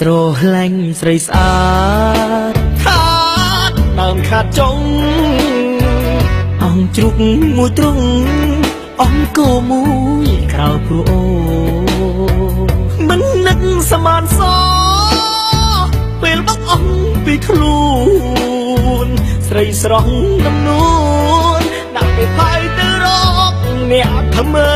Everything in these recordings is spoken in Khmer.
ស្រឡាញ់ស្រីស្អាតខាតដើមខាតចុងអង្គជ្រុកមួយទ្រុងអង្គគោមួយក្រៅព្រោះអូមិននឹកសមានសពេលបោះអង្គពីខ្លួនស្រីស្រស់ដំនួនដាក់ពេលផៃទៅរកអ្នកថ្មី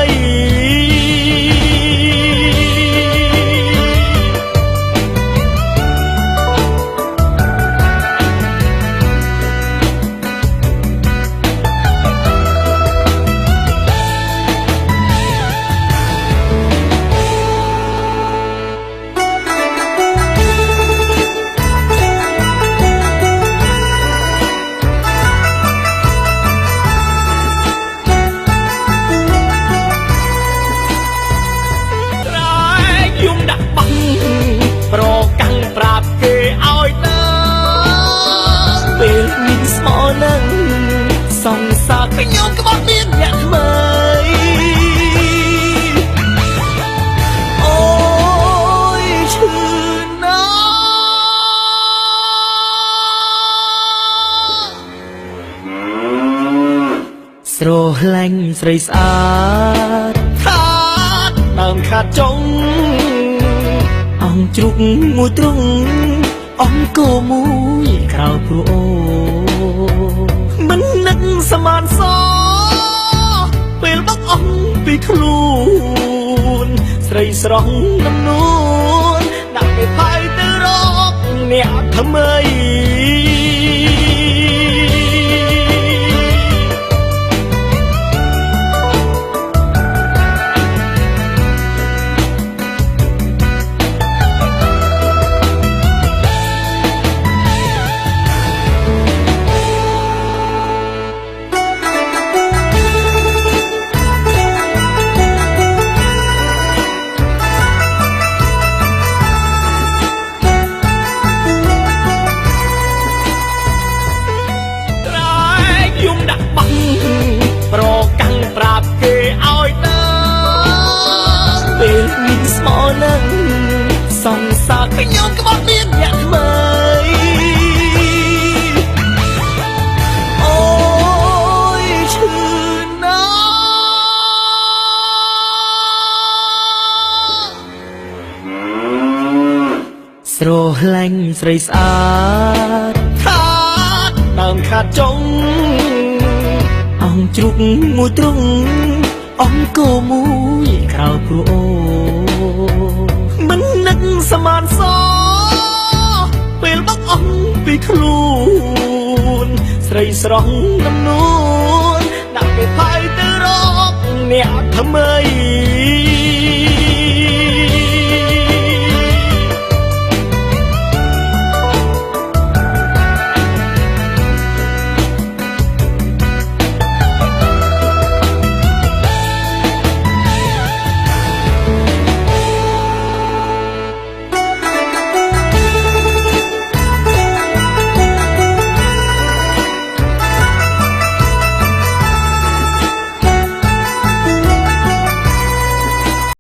ប្រកាន់ប្រាប់គេឲ្យទៅពេលមានស្មោនឹងសង្សារខ្ញុំក្បត់មានអ្នកថ្មីអូយឈឺណាស់ស្រឡាញ់ស្រីស្អាតខាតដើមខាតចុងអង្គជ្រុកមួយទ្រុងអង្គគោមួយក្រៅព្រោះអូមិននឹកសមានសពេលបោះអង្គពីខ្លួនស្រីស្រស់ដំនួនដាក់ពេលផៃទៅរកអ្នកថ្មីប្រកាន់ប្រាប់គេឲ្យទៅពេលមានស្មោនឹងសង្សារខ្ញុំក្បត់មានអ្នកថ្មីអូយឈឺណាស់ស្រឡាញ់ស្រីស្អាតខាតដើមខាតចុងអង្គជ្រុកមួយទ្រុងអង្គគោមួយក្រៅព្រោះអូមិននឹកសមានសពេលបោះអង្គពីខ្លួនស្រីស្រស់ដំនួនដាក់ពេលផៃទៅរកអ្នកថ្មី